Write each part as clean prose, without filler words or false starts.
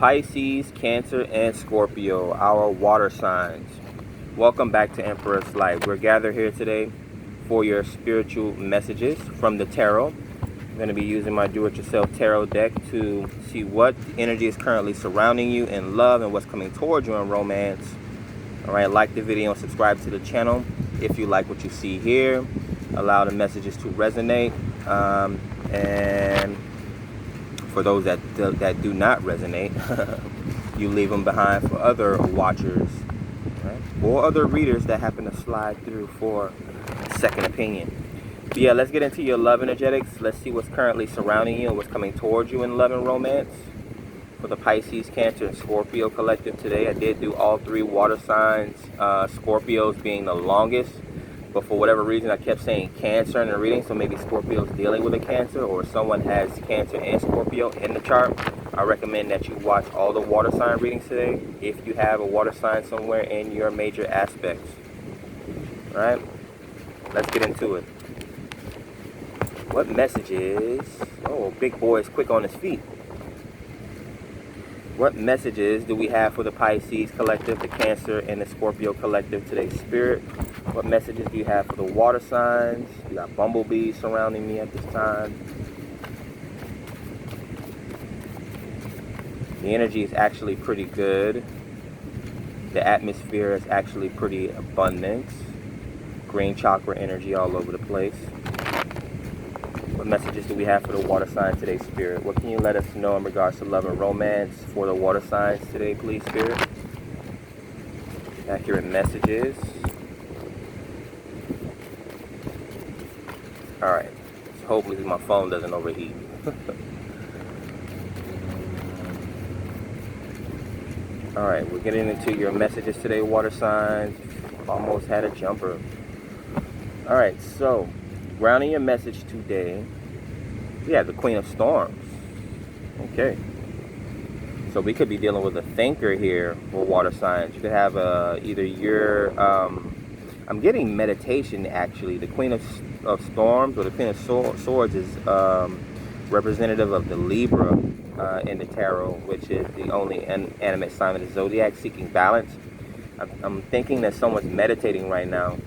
Pisces, Cancer, and Scorpio, our water signs. Welcome back to Emperor's Light. We're gathered here today for your spiritual messages from the tarot. I'm going to be using my do-it-yourself tarot deck to see what energy is currently surrounding you in love and what's coming towards you in romance. All right, like the video and subscribe to the channel if you like what you see here. Allow the messages to resonate. And for those that do not resonate, you leave them behind for other watchers, right? Or other readers that happen to slide through for a second opinion. But yeah, let's get into your love energetics. Let's see what's currently surrounding you and what's coming towards you in love and romance. For the Pisces, Cancer, and Scorpio collective today, I did do all three water signs, Scorpios being the longest. But for whatever reason, I kept saying Cancer in the reading, so maybe Scorpio's dealing with a Cancer, or someone has Cancer and Scorpio in the chart. I recommend that you watch all the water sign readings today if you have a water sign somewhere in your major aspects. All right, let's get into it. What messages? Oh, big boy is quick on his feet. What messages do we have for the Pisces collective, the Cancer, and the Scorpio collective today, Spirit? What messages do you have for the water signs? You got bumblebees surrounding me at this time. The energy is actually pretty good. The atmosphere is actually pretty abundant. Green chakra energy all over the place. What messages do we have for the water signs today, Spirit? What can you let us know in regards to love and romance for the water signs today, please, Spirit? Accurate messages. Alright, so hopefully my phone doesn't overheat. Alright, we're getting into your messages today, water signs. Almost had a jumper. Alright, so grounding your message today, we have the Queen of Storms. Okay. So we could be dealing with a thinker here for water signs. You could have either your I'm getting meditation actually. The Queen of Storms or the Queen of Swords is representative of the Libra in the tarot, which is the only animate sign of the zodiac, seeking balance. I'm thinking that someone's meditating right now.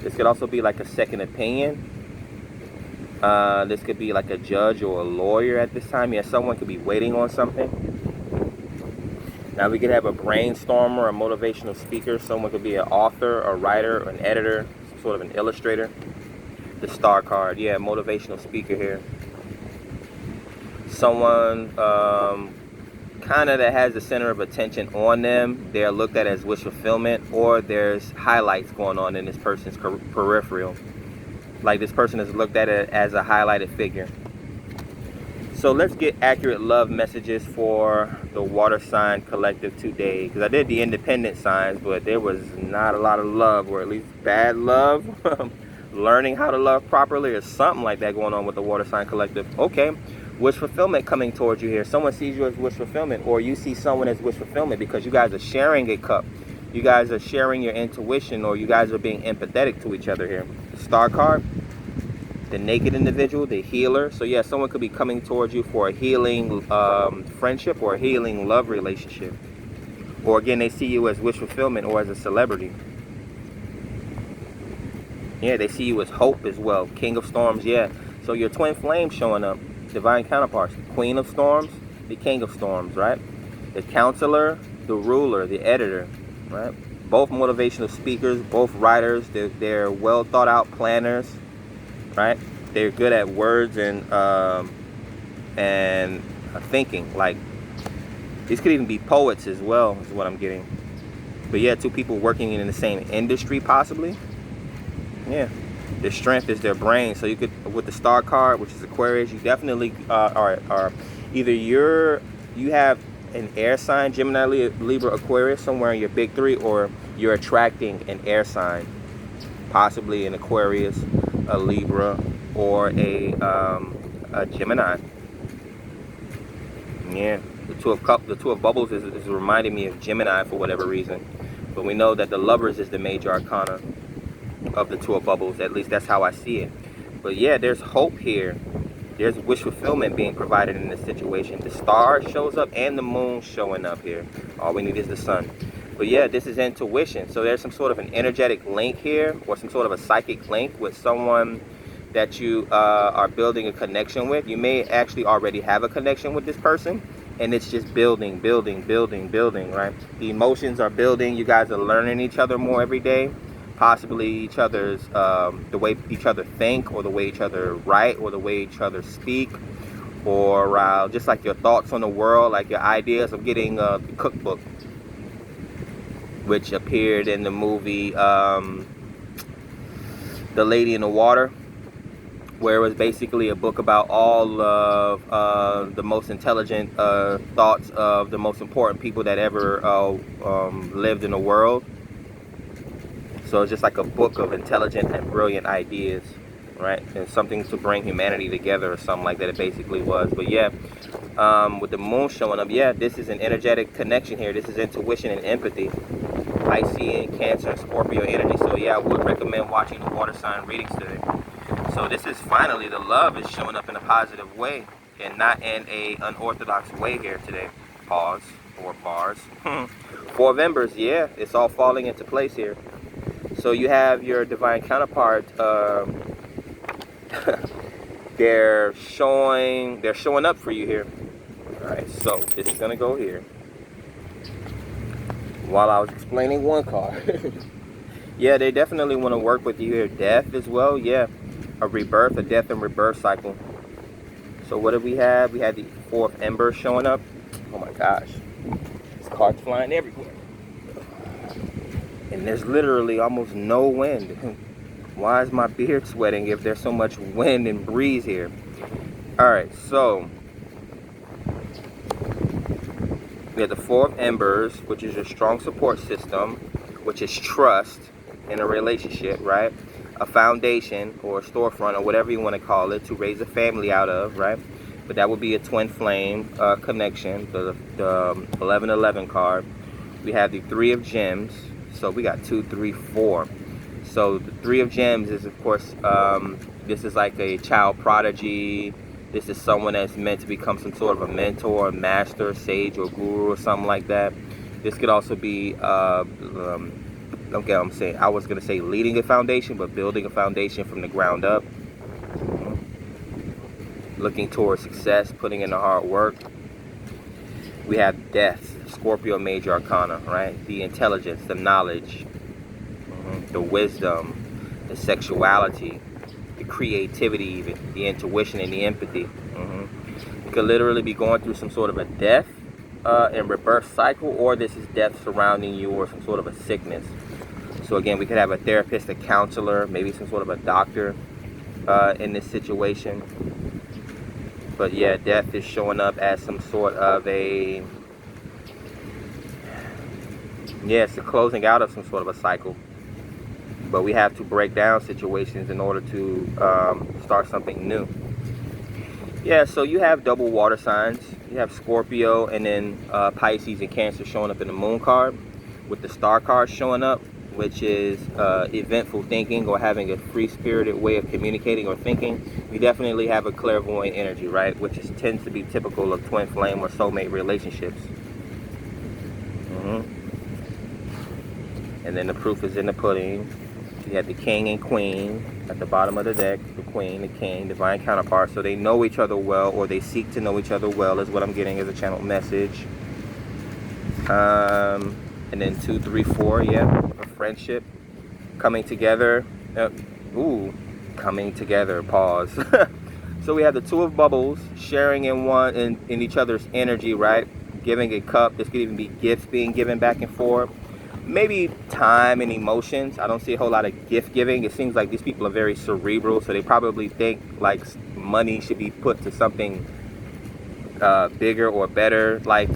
This could also be like a second opinion. This could be like a judge or a lawyer at this time. Yeah, someone could be waiting on something. Now we could have a brainstormer, a motivational speaker. Someone could be an author, a writer, an editor, some sort of an illustrator. The star card, yeah, motivational speaker here. Someone kind of that has the center of attention on them. They're looked at as wish fulfillment, or there's highlights going on in this person's peripheral. Like this person is looked at it as a highlighted figure. So let's get accurate love messages for the water sign collective today. Because I did the independent signs, but there was not a lot of love, or at least bad love. Learning how to love properly or something like that going on with the water sign collective. Okay, wish fulfillment coming towards you here. Someone sees you as wish fulfillment, or you see someone as wish fulfillment because you guys are sharing a cup. You guys are sharing your intuition, or you guys are being empathetic to each other here. Star card, the naked individual, the healer. So yeah, someone could be coming towards you for a healing friendship or a healing love relationship. Or again, they see you as wish fulfillment or as a celebrity. Yeah, they see you as hope as well. King of Storms, yeah. So your twin flame showing up. Divine counterparts. Queen of Storms, the King of Storms, right? The counselor, the ruler, the editor, right? Both motivational speakers, both writers. They're well thought out planners, right? They're good at words and thinking. Like, these could even be poets as well, is what I'm getting. But yeah, two people working in the same industry possibly. Yeah, their strength is their brain. So you could, with the star card, which is Aquarius, you definitely are either you have an air sign, Gemini, Libra, Aquarius, somewhere in your big three, or you're attracting an air sign, possibly an Aquarius, a Libra, or a Gemini. Yeah, the two of bubbles is reminding me of Gemini for whatever reason, but we know that the Lovers is the major arcana of the two of bubbles. At least that's how I see it. But yeah, there's hope here. There's wish fulfillment being provided in this situation. The star shows up and the moon showing up here. All we need is the sun. But yeah, this is intuition. So there's some sort of an energetic link here, or some sort of a psychic link with someone that you are building a connection with. You may actually already have a connection with this person, and it's just building, right? The emotions are building. You guys are learning each other more every day. Possibly each other's, the way each other think, or the way each other write, or the way each other speak, or just like your thoughts on the world, like your ideas of getting the cookbook, which appeared in the movie The Lady in the Water, where it was basically a book about all of the most intelligent thoughts of the most important people that ever lived in the world. So it's just like a book of intelligent and brilliant ideas, right? And something to bring humanity together, or something like that it basically was. But yeah, with the moon showing up, yeah, this is an energetic connection here. This is intuition and empathy. Pisces, Cancer, and Scorpio energy. So yeah, I would recommend watching the water sign readings today. So this is finally, the love is showing up in a positive way, and not in a unorthodox way here today. Pause, or bars. 4 of Embers, yeah, it's all falling into place here. So you have your divine counterpart. They're showing up for you here. All right, so this is gonna go here. While I was explaining one card, yeah, they definitely want to work with you here. Death as well, yeah, a rebirth, a death and rebirth cycle. So what do we have? We had the 4 of Embers showing up. Oh my gosh, this card's flying everywhere. And there's literally almost no wind. Why is my beard sweating if there's so much wind and breeze here? All right, so we have the 4 of Embers, which is your strong support system, which is trust in a relationship, right? A foundation or a storefront, or whatever you want to call it, to raise a family out of, right? But that would be a twin flame connection, the 1111 card. We have the 3 of Gems. So we got 2, 3, 4. So the 3 of Gems is, of course, this is like a child prodigy. This is someone that's meant to become some sort of a mentor, master, sage, or guru, or something like that. This could also be, okay, I was going to say leading a foundation, but building a foundation from the ground up. Looking towards success, putting in the hard work. We have Death, Scorpio major arcana, right? The intelligence, the knowledge, the wisdom, the sexuality, the creativity, even the intuition and the empathy. You could literally be going through some sort of a death and rebirth cycle, or this is death surrounding you, or some sort of a sickness. So again, we could have a therapist, a counselor, maybe some sort of a doctor in this situation. But yeah, death is showing up as some sort of a, yeah, it's the closing out of some sort of a cycle. But we have to break down situations in order to start something new. Yeah, so you have double water signs. You have Scorpio and then Pisces and Cancer showing up in the moon card, with the star card showing up, which is eventful thinking, or having a free-spirited way of communicating or thinking. You definitely have a clairvoyant energy, right? Which tends to be typical of twin flame or soulmate relationships. And then the proof is in the pudding. You have the king and queen at the bottom of the deck. The queen, the king, divine counterpart. So they know each other well, or they seek to know each other well, is what I'm getting as a channel message. And then 2, 3, 4, yeah, a friendship, coming together. Coming together. Pause. So we have the 2 of bubbles, sharing in each other's energy, right? Giving a cup. This could even be gifts being given back and forth. Maybe time and emotions. I don't see a whole lot of gift giving. It seems like these people are very cerebral, so they probably think like money should be put to something bigger or better, like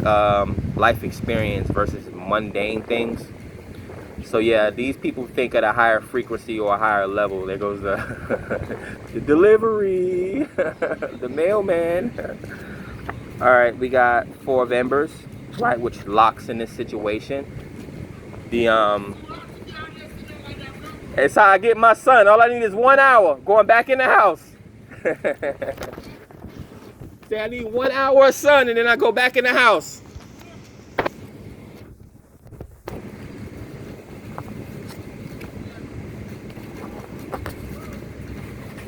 life experience versus mundane things. So yeah, these people think at a higher frequency or a higher level. There goes the the delivery, the mailman. All right, we got 4 of Embers, right, which locks in this situation. It's how I get my son. All I need is 1 hour going back in the house. Say, I need 1 hour of sun, and then I go back in the house.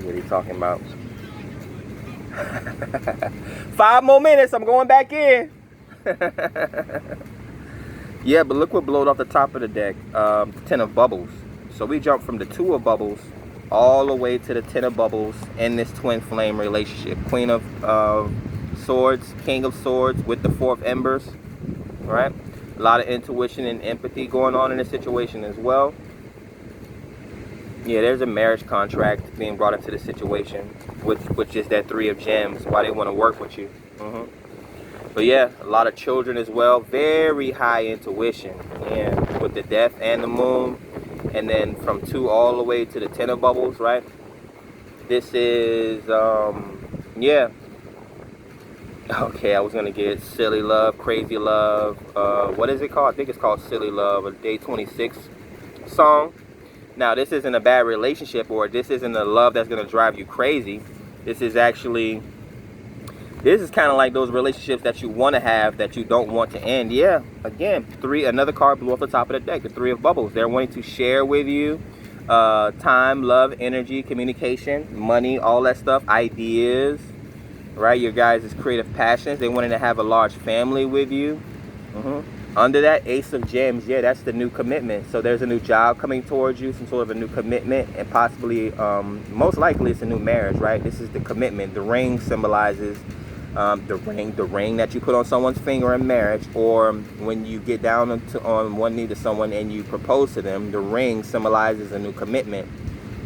What are you talking about? 5 more minutes, I'm going back in. Yeah, but look what blowed off the top of the deck. 10 of bubbles. So we jumped from the 2 of bubbles all the way to the 10 of bubbles in this twin flame relationship. Queen of swords, king of swords with the 4 of embers. Right? A lot of intuition and empathy going on in this situation as well. Yeah, there's a marriage contract being brought into the situation, which is that 3 of gems, why they want to work with you. But yeah, a lot of children as well. Very high intuition. And with the death and the moon. And then from 2 all the way to the 10 of bubbles, right? This is, yeah. Okay, I was going to get silly love, crazy love. What is it called? I think it's called Silly Love, a day 26 song. Now, this isn't a bad relationship, or this isn't a love that's going to drive you crazy. This is actually... This is kind of like those relationships that you want to have that you don't want to end. Yeah, again, 3, another card blew off the top of the deck, the 3 of bubbles. They're wanting to share with you time, love, energy, communication, money, all that stuff, ideas, right? Your guys' creative passions. They wanted to have a large family with you. Under that, Ace of Gems, yeah, that's the new commitment. So there's a new job coming towards you, some sort of a new commitment, and possibly, most likely, it's a new marriage, right? This is the commitment. The ring symbolizes the ring that you put on someone's finger in marriage, or when you get down on one knee to someone and you propose to them, the ring symbolizes a new commitment.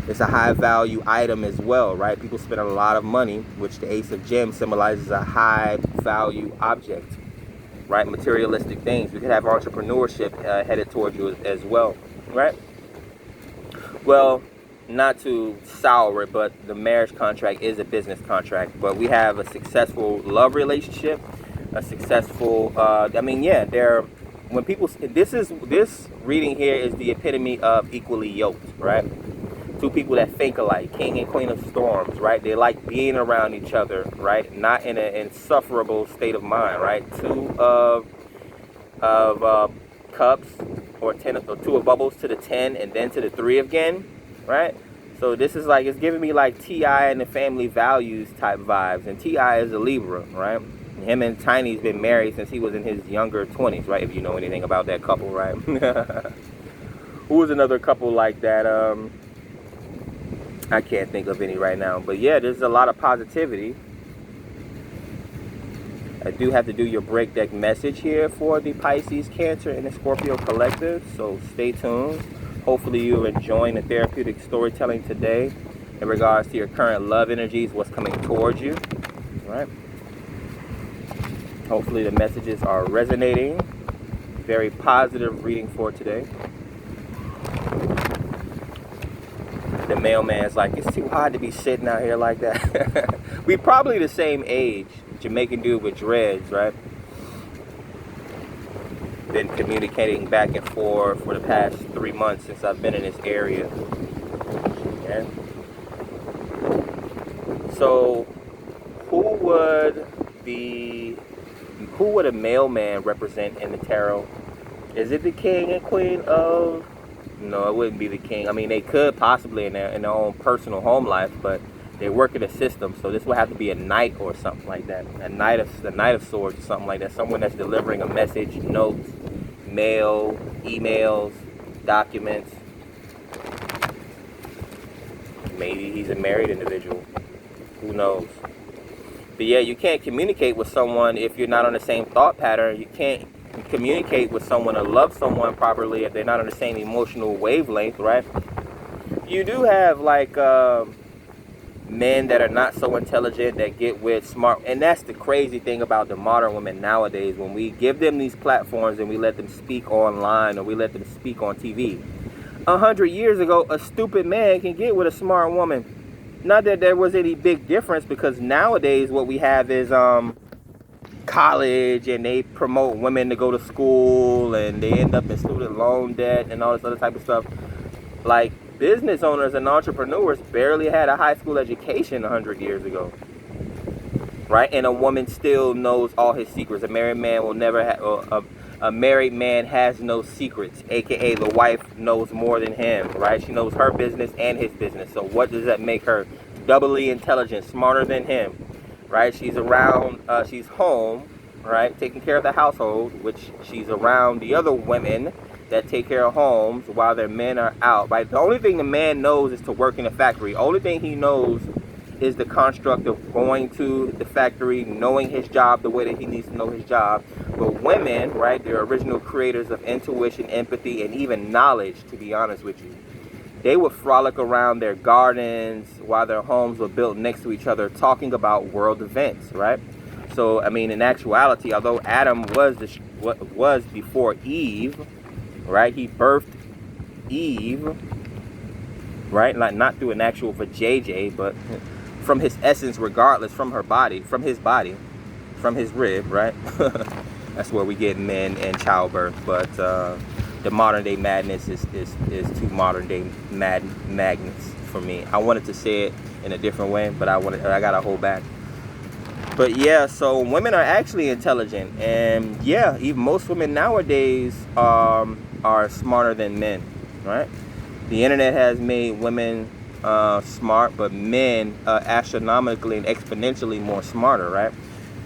It's a high value item as well, right? People spend a lot of money, which the Ace of Gems symbolizes a high value object, right? Materialistic things. We could have entrepreneurship headed towards you as well, right? Well, not to sour it, but the marriage contract is a business contract. But we have a successful love relationship, a successful, I mean, yeah, when people, this reading here is the epitome of equally yoked, right? 2 people that think alike, king and queen of storms, right? They like being around each other, right? Not in an insufferable state of mind, right? 2 of cups, or 2 of bubbles to the 10, and then to the 3 again. Right? So this is like, it's giving me like T.I. and the Family Values type vibes. And T.I. is a Libra, right? Him and Tiny's been married since he was in his younger 20s, right? If you know anything about that couple, right? Who was another couple like that? I can't think of any right now. But yeah, there's a lot of positivity. I do have to do your break deck message here for the Pisces, Cancer, and the Scorpio collective. So stay tuned. Hopefully you're enjoying the therapeutic storytelling today in regards to your current love energies, what's coming towards you, right? Hopefully the messages are resonating. Very positive reading for today. The mailman's like, it's too hard to be sitting out here like that. We probably the same age. Jamaican dude with dreads, right? Been communicating back and forth for the past 3 months since I've been in this area. Okay. So who would a mailman represent in the tarot? Is it the king and queen of... No, it wouldn't be the king. I mean, they could possibly in their own personal home life, but they work in a system, so this would have to be a knight or something like that. The knight of swords or something like that. Someone that's delivering a message, notes, mail, emails, documents. Maybe he's a married individual. Who knows? But yeah, you can't communicate with someone if you're not on the same thought pattern. You can't communicate with someone or love someone properly if they're not on the same emotional wavelength, right? You do have like men that are not so intelligent that get with smart, and that's the crazy thing about the modern women nowadays. When we give them these platforms and we let them speak online or we let them speak on TV, 100 years ago a stupid man can get with a smart woman. Not that there was any big difference, because nowadays what we have is college, and they promote women to go to school, and they end up in student loan debt and all this other type of stuff. Like, business owners and entrepreneurs barely had a high school education 100 years ago. right? And a woman still knows all his secrets. A married man will never have, a married man has no secrets, aka the wife knows more than him, right? She knows her business and his business. So what does that make her? Doubly intelligent, smarter than him, right? She's around, she's home, right, taking care of the household, which she's around the other women that take care of homes while their men are out, right? The only thing the man knows is to work in a factory. Only thing he knows is the construct of going to the factory, knowing his job the way that he needs to know his job. But women, right, they're original creators of intuition, empathy, and even knowledge, to be honest with you. They would frolic around their gardens while their homes were built next to each other, talking about world events, right? So, I mean, in actuality, although Adam was before Eve, right? He birthed Eve, right? Not through an actual vajayjay, but from his essence, regardless, from her body, from his rib, right? That's where we get men and childbirth. But the modern day madness is two modern day magnets for me. I wanted to say it in a different way, but I gotta hold back. But yeah, so women are actually intelligent, and yeah, even most women nowadays are smarter than men, right? The internet has made women smart, but men astronomically and exponentially more smarter, right?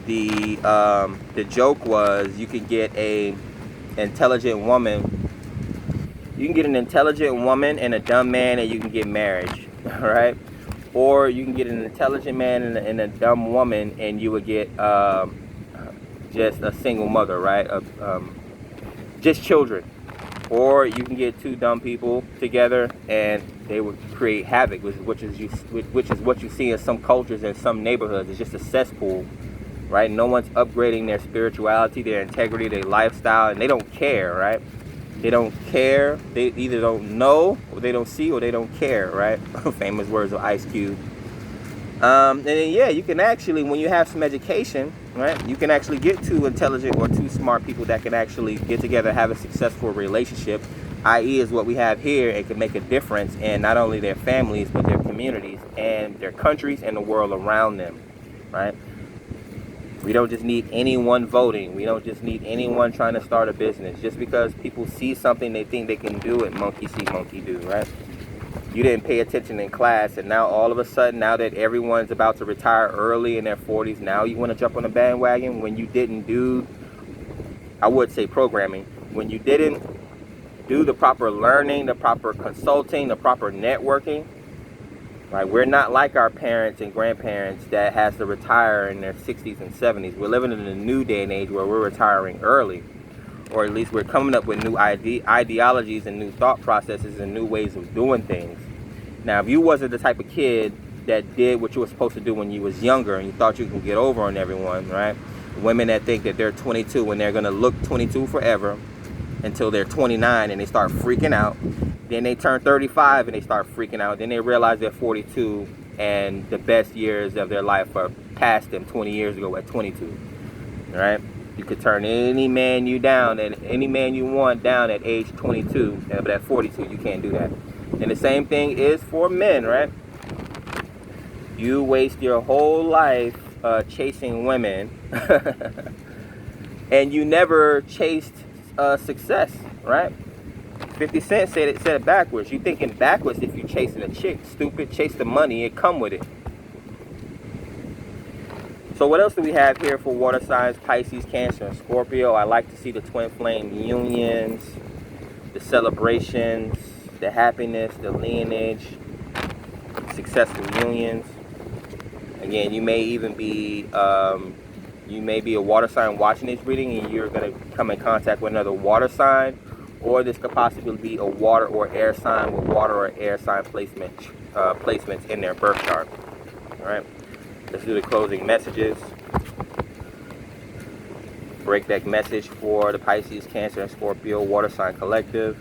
The joke was you can get an intelligent woman and a dumb man, and you can get marriage, right? Or you can get an intelligent man and a dumb woman, and you would get just a single mother, right? Just children. Or you can get two dumb people together, and they would create havoc, which is what you see in some cultures and some neighborhoods. It's just a cesspool, right? No one's upgrading their spirituality, their integrity, their lifestyle, and they don't care, right? They don't care. They either don't know, or they don't see, or they don't care, right? Famous words of Ice Cube. And then, yeah, you can actually, when you have some education, right, you can actually get two intelligent or two smart people that can actually get together, have a successful relationship, i.e. is what we have here. It can make a difference in not only their families, but their communities and their countries and the world around them, right? We don't just need anyone voting. We don't just need anyone trying to start a business. Just because people see something, they think they can do it. Monkey see, monkey do, right? You didn't pay attention in class, and now all of a sudden, now that everyone's about to retire early in their 40s, now you want to jump on the bandwagon when you didn't do, I would say programming, when you didn't do the proper learning, the proper consulting, the proper networking. Right, we're not like our parents and grandparents that has to retire in their 60s and 70s. We're living in a new day and age where we're retiring early, or at least we're coming up with new ideologies and new thought processes and new ways of doing things. Now, if you wasn't the type of kid that did what you were supposed to do when you was younger and you thought you could get over on everyone, right? Women that think that they're 22 and they're gonna look 22 forever until they're 29 and they start freaking out. Then they turn 35 and they start freaking out. Then they realize they're 42 and the best years of their life are past them 20 years ago at 22. Right? You could turn any man you want down at age 22, but at 42 you can't do that. And the same thing is for men, right? You waste your whole life chasing women, and you never chased success, right? 50 Cent said it backwards. You thinking backwards if you chasing a chick. Stupid. Chase the money. It come with it. So what else do we have here for water signs? Pisces, Cancer, and Scorpio. I like to see the twin flame unions, the celebrations, the happiness, the lineage, successful unions. Again, you may even be a water sign watching this reading, and you're going to come in contact with another water sign. Or this could possibly be a water or air sign with water or air sign placements in their birth chart. All right, let's do the closing messages. Break that message for the Pisces, Cancer, and Scorpio water sign collective.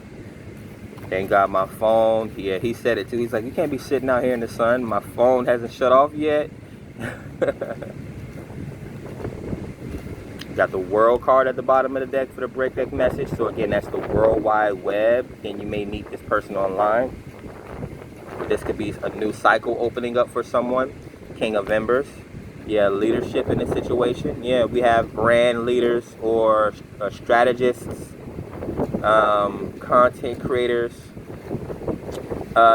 Thank God my phone. Yeah, he said it too. He's like, you can't be sitting out here in the sun. My phone hasn't shut off yet. Got the world card at the bottom of the deck for the break deck message. So again, that's the World Wide Web, and you may meet this person online. This could be a new cycle opening up for someone. King of Embers. Yeah, leadership in this situation. Yeah, we have brand leaders or strategists, content creators.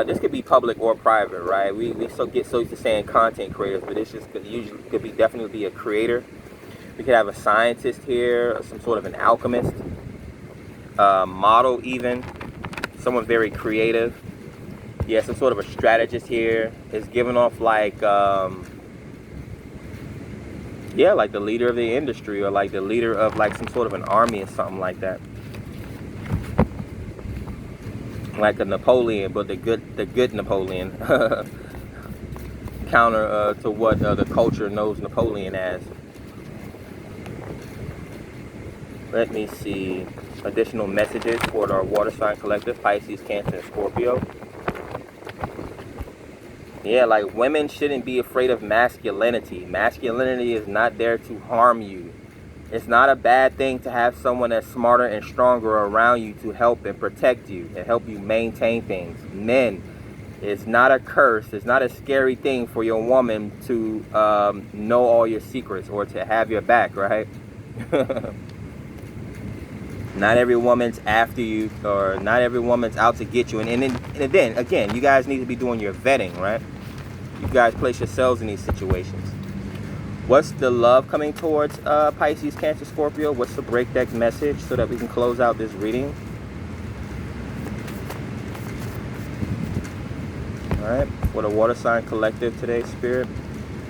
This could be public or private, right? We get so used to saying content creators, but this just could be definitely be a creator. We could have a scientist here, some sort of an alchemist, model even, someone very creative. Yeah, some sort of a strategist here. Is giving off like, yeah, like the leader of the industry, or like the leader of like some sort of an army or something like that. Like a Napoleon, but the good Napoleon. Counter to what the culture knows Napoleon as. Let me see. Additional messages for our water sign collective, Pisces, Cancer, and Scorpio. Yeah, like women shouldn't be afraid of masculinity. Masculinity is not there to harm you. It's not a bad thing to have someone that's smarter and stronger around you to help and protect you and help you maintain things. Men, it's not a curse. It's not a scary thing for your woman to know all your secrets or to have your back, right? Not every woman's after you, or not every woman's out to get you. And then, again, you guys need to be doing your vetting, right? You guys place yourselves in these situations. What's the love coming towards Pisces, Cancer, Scorpio? What's the break deck message so that we can close out this reading? All right, for the water sign collective today, Spirit.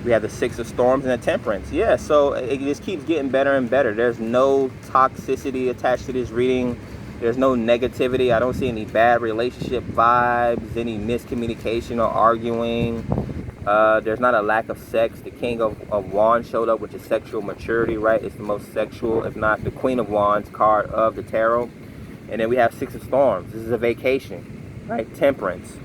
We have the Six of Storms and the Temperance. Yeah, so it just keeps getting better and better. There's no toxicity attached to this reading. There's no negativity. I don't see any bad relationship vibes, any miscommunication or arguing. There's not a lack of sex. The King of Wands showed up, which is sexual maturity, right? It's the most sexual, if not the Queen of Wands card of the tarot. And then we have Six of Storms. This is a vacation, right? Temperance,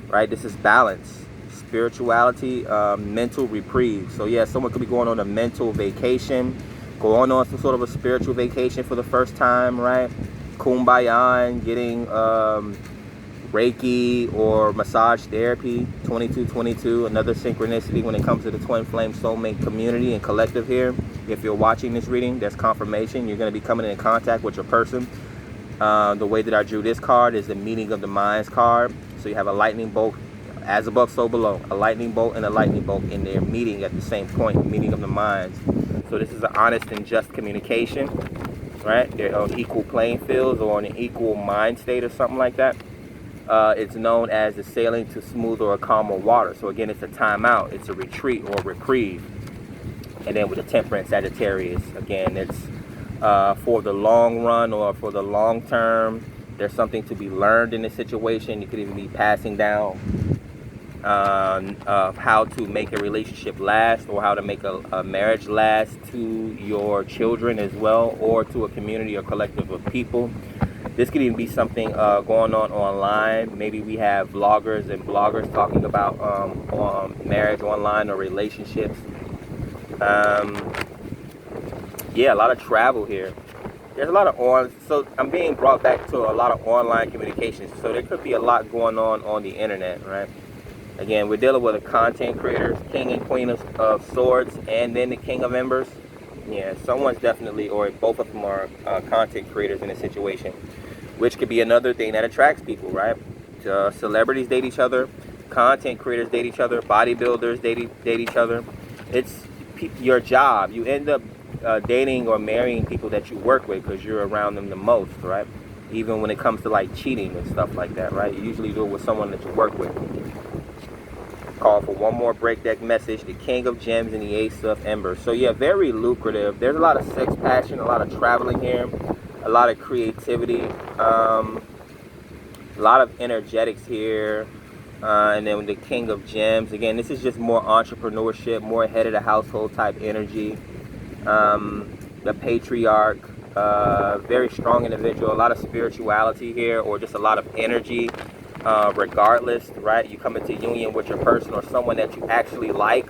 right? This is balance. Spirituality, mental reprieve. So yeah, someone could be going on a mental vacation, going on some sort of a spiritual vacation for the first time, right? Kumbaya, getting Reiki or massage therapy. 2222, another synchronicity when it comes to the twin flame soulmate community and collective here. If you're watching this reading, that's confirmation. You're going to be coming in contact with your person. The way that I drew this card is the meeting of the minds card. So you have a lightning bolt, as above, so below. A lightning bolt and a lightning bolt in their meeting at the same point, meeting of the minds. So this is an honest and just communication, right? They're on equal playing fields or on an equal mind state or something like that. It's known as the sailing to smoother or calmer water. So again, it's a timeout, it's a retreat or reprieve. And then with the Temperance Sagittarius, again, it's for the long run or for the long term. There's something to be learned in this situation. You could even be passing down how to make a relationship last, or how to make a marriage last, to your children as well, or to a community or collective of people. This could even be something going on online. Maybe we have vloggers and bloggers talking about marriage online or relationships. Yeah, a lot of travel here. There's a lot of so I'm being brought back to a lot of online communications. So there could be a lot going on the internet, right? Again, we're dealing with a content creator, King and Queen of Swords, and then the King of Embers. Yeah, someone's definitely, or both of them are content creators in a situation, which could be another thing that attracts people, right? Celebrities date each other, content creators date each other, bodybuilders date each other. It's your job. You end up dating or marrying people that you work with because you're around them the most, right? Even when it comes to like cheating and stuff like that, right? You usually do it with someone that you work with. Call for one more break deck message, the King of Gems and the Ace of Embers. So yeah, very lucrative. There's a lot of sex passion, a lot of traveling here, a lot of creativity, a lot of energetics here. And then the King of Gems, again, this is just more entrepreneurship, more head of the household type energy. The Patriarch, very strong individual, a lot of spirituality here, or just a lot of energy. Regardless, right? You come into union with your person or someone that you actually like.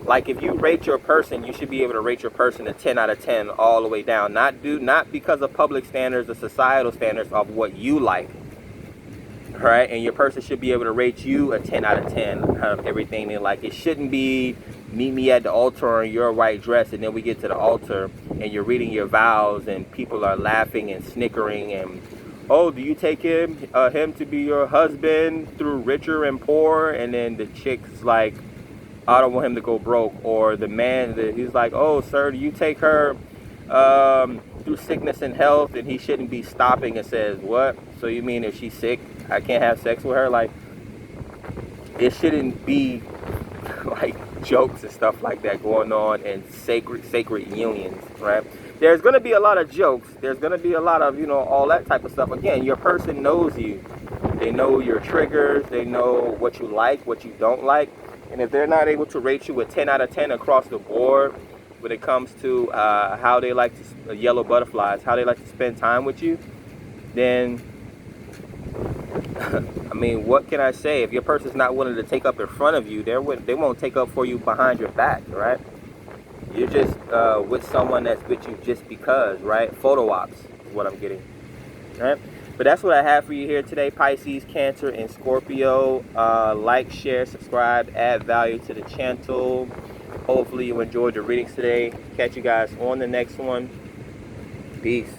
Like if you rate your person, you should be able to rate your person a 10 out of 10 all the way down. Not because of public standards or societal standards of what you like, right? And your person should be able to rate you a 10 out of 10 of everything they like. It shouldn't be meet me at the altar in your white dress, and then we get to the altar and you're reading your vows and people are laughing and snickering and, oh, do you take him to be your husband through richer and poor? And then the chick's like, I don't want him to go broke. Or the man, he's like, oh, sir, do you take her through sickness and health? And he shouldn't be stopping and says, what? So you mean if she's sick, I can't have sex with her? Like, it shouldn't be like jokes and stuff like that going on in sacred unions, right? There's going to be a lot of jokes. There's going to be a lot of, all that type of stuff. Again, your person knows you. They know your triggers. They know what you like, what you don't like. And if they're not able to rate you a 10 out of 10 across the board when it comes to how they like to, yellow butterflies, how they like to spend time with you, then, I mean, what can I say? If your person's not willing to take up in front of you, they won't take up for you behind your back, right? You're just with someone that's with you just because, right? Photo ops is what I'm getting, right? But that's what I have for you here today, Pisces, Cancer, and Scorpio. Like, share, subscribe, add value to the channel. Hopefully you enjoyed the readings today. Catch you guys on the next one. Peace.